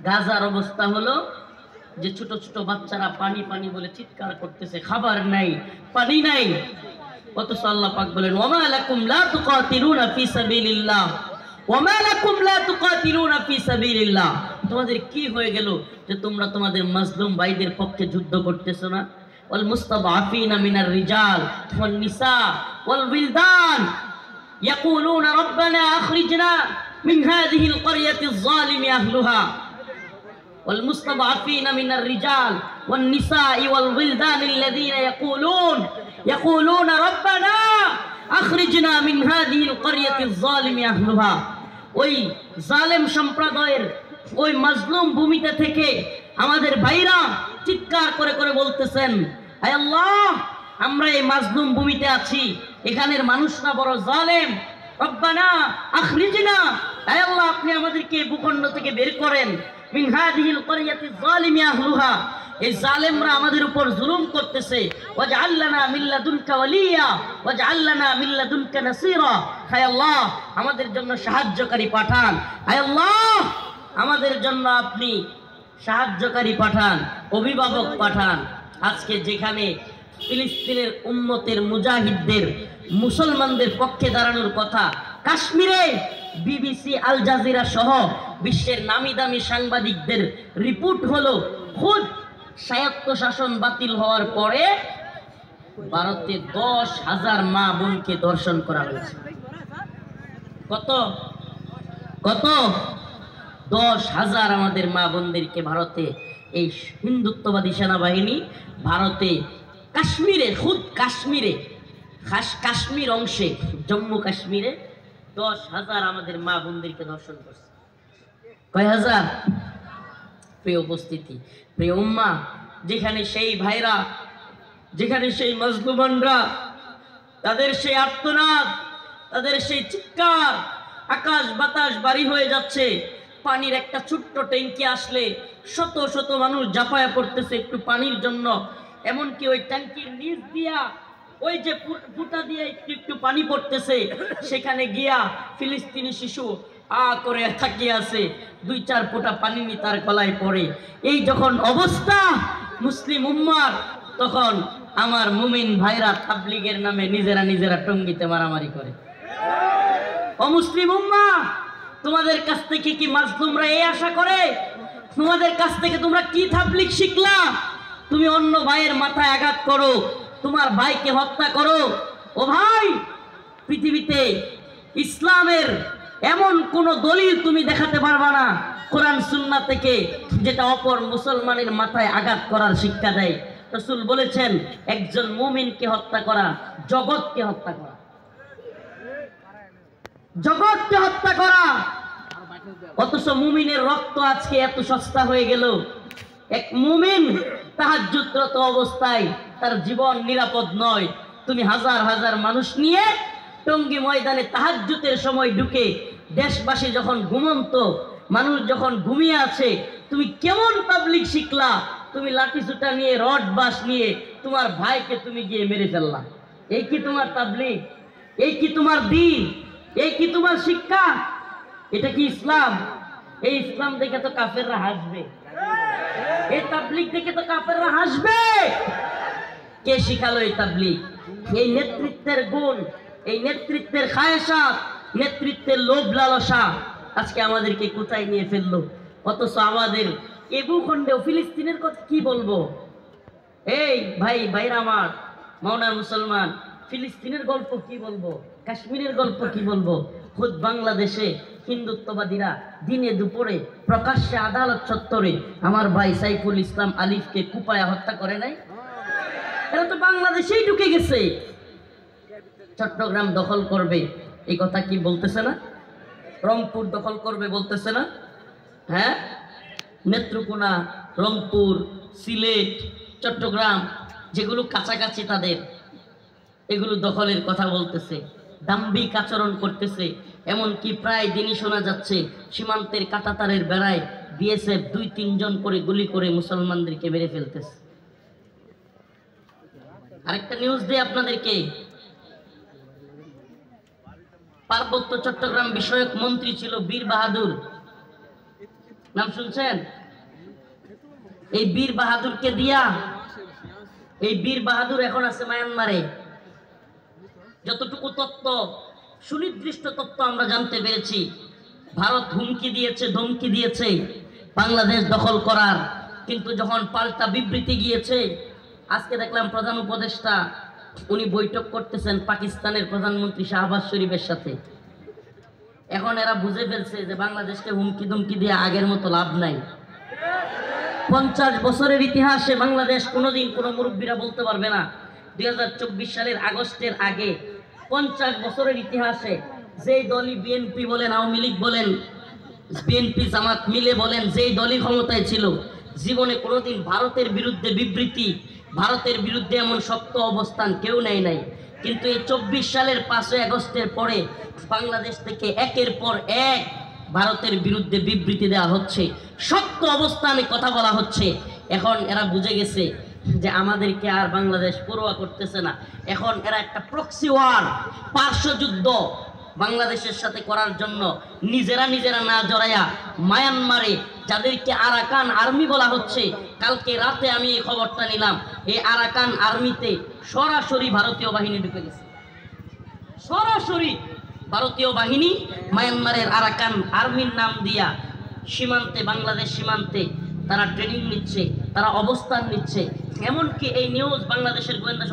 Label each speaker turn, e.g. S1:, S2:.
S1: গাজার অবস্থা হলো যে ছোট ছোট বাচ্চারা পানি পানি বলে চিৎকার করতেছে, খাবার নাই, পানি নাই। অথচ আল্লাহ পাক বলেন ওয়ামা লাকুম লা তুকাতিলুনা ফি সাবিলিল্লাহ, ওয়ামা লাকুম লা তুকাতিলুনা ফি সাবিলিল্লাহ। তোমাদের কি হয়ে গেল যে তোমরা তোমাদের মাজলুম ভাইদের পক্ষে যুদ্ধ করতেছো না? ওয়াল মুস্তাদআফিনা মিনার রিজাল ওয়ান নিসা ওয়াল বিলদান ইয়াকুলুনা রাব্বানা আখরিজনা মিন হাযিহিল ক্বরিয়াতিজ যালিমি আহলুহা والمستضعفين من الرجال والنساء والولدان الذين يقولون ربنا أخرجنا من هذه القرية الظالم أهلها। ওই জালেম সম্প্রদায়ের ওই মাজলুম ভূমিতে থেকে আমাদের ভাইরা চিৎকার করে করে বলতেছেন, হে আল্লাহ, আমরা এই মাজলুম ভূমিতে আছি, এখানের মানুষরা বড় জালেম, রব্বানা আখরিজনা, হে আল্লাহ আপনি আমাদেরকে ভূখণ্ড থেকে বের করেন, মিন হাযিহিল ক্বরিয়াতিজ যালিমি আহলুহা, এই জালেমরা আমাদের উপর জুলুম করতেছে, ওয়াজআল লানা মিন লাদুনকা ওয়ালিয়া ওয়াজআল লানা মিন লাদুনকা নাসীরা, হে আল্লাহ আমাদের জন্য সাহায্যকারী পাঠান, হে আল্লাহ আমাদের জন্য আপনি সাহায্যকারী পাঠান, অভিভাবক পাঠান। আজকে যেখানে ফিলিস্তিনের উম্মতের মুজাহিদদের মুসলমানদের পক্ষে দাঁড়ানোর কথা, কাশ্মীরে বিবিসি আল জাজিরা সহ বিশ্বের নামি দামি সাংবাদিকদের রিপোর্ট হলো খুদ স্বায়ত্তশাসন বাতিল হওয়ার পরে ভারতে 10,000 মা বোনকে ধর্ষণ করা হয়েছে। কত কত 10,000 আমাদের মা বোনদেরকে ভারতে এই হিন্দুত্ববাদী সেনাবাহিনী ভারতে কাশ্মীরে, খুদ কাশ্মীরে, কাশ্মীর অংশে, জম্মু কাশ্মীরে 10,000 আমাদের মা বোনদেরকে ধর্ষণ করছে। কয় হাজার? প্রিয় উপস্থিতি, প্রিয় উম্মা, যেখানে সেই ভাইরা, যেখানে সেই মাজলুমানরা, তাদের সেই আর্তনাদ, তাদের সেই চিৎকার, আকাশ বাতাস বাড়ি হয়ে যাচ্ছে। পানির একটা ছোট্ট ট্যাঙ্কি আসলে শত শত মানুষ ঝাঁপায়া পড়তেছে একটু পানির জন্য। এমনকি ওই ট্যাঙ্কির নিচ দিয়া ওই যে ফুটা দিয়ে একটু পানি পড়তেছে, সেখানে গিয়া ফিলিস্তিনি শিশু আ করে তাকিয়ে আছে, 2-4 ফোঁটা পানি নি তার গলায় পড়ে। এই যখন অবস্থা মুসলিম উম্মার, তখন আমার মুমিন ভাইরা তাবলীগের নামে নিজেরা টঙ্গিতে মারামারি করে। অমুসলিম উম্মা, তোমাদের কাছ থেকে কি মাজলুমরা এই আশা করে? তোমাদের কাছ থেকে তোমরা কি তাবলীগ শিখলা? তুমি অন্য ভাইয়ের মাথায় আঘাত করো, তোমার ভাইকে হত্যা করো। ও ভাই, পৃথিবীতে ইসলামের এমন কোন দলিল তুমি দেখাতে পারবা না কোরআন সুন্নাহ থেকে যেটা অপর মুসলমানের মাথায় আঘাত করার শিক্ষা দেয়। রাসূল বলেছেন, একজন মুমিনকে হত্যা করা জগৎকে হত্যা করা, জগৎকে হত্যা করা। অথচ মুমিনের রক্ত আজকে এত সস্তা হয়ে গেল। এক মুমিন তাহাজ্জুদরত অবস্থায় তার জীবন নিরাপদ নয়। তুমি হাজার হাজার মানুষ নিয়ে টঙ্গী ময়দানে তাহাজ্জুদের সময় ঢুকে, দেশবাসী যখন ঘুমন্ত, মানুষ যখন ঘুমিয়ে আছে, তুমি কেমন তাবলীগ শিখলা? তুমি লাঠি সুটা নিয়ে, রড বাস নিয়ে তোমার ভাইকে তুমি গিয়ে মেরে ফেললা। এই কি তোমার তাবলীগ? এই কি তোমার দ্বীন? এই কি তোমার শিক্ষা? এটা কি ইসলাম? এই ইসলাম দেখে তো কাফেররা হাসবে, এই তাবলীগ দেখে তো কাফেররা হাসবে। কে শিখালো এই তাবলীগ? এই নেতৃত্বের গুণ, এই নেতৃত্বের খায়েশাত, নেতৃত্বের লোভ লালসা আজকে আমাদেরকে কোথায় নিয়ে ফেললো। অথচ আমাদের এই ভূখণ্ডে ফিলিস্তিনের কথা কি বলবো? এই ভাইরা আমার, মাওনার মুসলমান, ফিলিস্তিনের গল্প কি বলবো? কাশ্মীরের গল্প কি বলবো? খুদ বাংলাদেশে হিন্দুত্ববাদীরা দিনে দুপুরে প্রকাশ্যে আদালত চত্বরে আমার ভাই সাইফুল ইসলাম আলিফকে কুপায়া হত্যা করে নাই? এরা তো বাংলাদেশেই ঢুকে গেছে। চট্টগ্রাম দখল করবে এই কথা কি বলতেছে না? রংপুর দখল করবে বলতেছে না? হ্যাঁ, নেত্রকোনা, রংপুর, সিলেট, চট্টগ্রাম যেগুলো কাছাকাছি তাদের, এগুলো দখলের কথা বলতেছে, দাম্ভিক আচরণ করতেছে। এমনকি প্রায় দিনই শোনা যাচ্ছে সীমান্তের কাঁটাতারের বেড়ায় বিএসএফ 2-3 জন করে গুলি করে মুসলমানদেরকে মেরে ফেলতেছে। আরেকটা নিউজ দিই আপনাদেরকে। পার্বত্য চট্টগ্রাম বিষয়ক মন্ত্রী ছিল বীর বাহাদুর। নাম শুনছেন? এই বীর বাহাদুরকে দিয়া, এই বীর বাহাদুর এখন আছে মায়ানমারে। যতটুকু তথ্য, সুনির্দিষ্ট তথ্য আমরা জানতে পেরেছি, ভারত হুমকি দিয়েছে, ধমকি দিয়েছে বাংলাদেশ দখল করার, কিন্তু যখন পাল্টা বিবৃতি গিয়েছে, আজকে দেখলাম প্রধান উপদেষ্টা উনি বৈঠক করতেছেন পাকিস্তানের প্রধানমন্ত্রী শাহবাজ শরীফের সাথে। এখন এরা বুঝে ফেলছে যে বাংলাদেশকে হুমকি ধমকি দিয়ে আগের মতো লাভ নাই। 50 বছরের ইতিহাসে বাংলাদেশ কোনোদিন কোনো মুরব্বীরা বলতে পারবে না 2024 সালের আগস্টের আগে 50 বছরের ইতিহাসে যেই দলই বিএনপি বলেন, আওয়ামী লীগ বলেন, বিএনপি জামাত মিলে বলেন, যেই দলই ক্ষমতায় ছিল, জীবনে কোনোদিন ভারতের বিরুদ্ধে বিবৃতি, ভারতের বিরুদ্ধে এমন শক্ত অবস্থান কেউ নেয় নাই। কিন্তু এই 24 সালের 5 আগস্টের পরে বাংলাদেশ থেকে একের পর এক ভারতের বিরুদ্ধে বিবৃতি দেওয়া হচ্ছে, শক্ত অবস্থানে কথা বলা হচ্ছে। এখন এরা বুঝে গেছে যে আমাদেরকে আর বাংলাদেশ পরোয়া করতেছে না। এখন এরা একটা প্রক্সি ওয়ার, পার্শ্বযুদ্ধ বাংলাদেশের সাথে করার জন্য নিজেরা না জড়াইয়া মায়ানমারে, যাদেরকে আরাকান আর্মি বলা হচ্ছে, কালকে রাতে আমি এই খবরটা নিলাম, এই আরাকান আর্মিতে সরাসরি ভারতীয় বাহিনী ঢুকে গেছে। সরাসরি ভারতীয় বাহিনী মায়ানমারের আরাকান আর্মির নাম দিয়া সীমান্তে, বাংলাদেশ সীমান্তে তারা ট্রেনিং নিচ্ছে, তারা অবস্থান নিচ্ছে। এমনকি এই নিউজ বাংলাদেশের গোয়েন্দা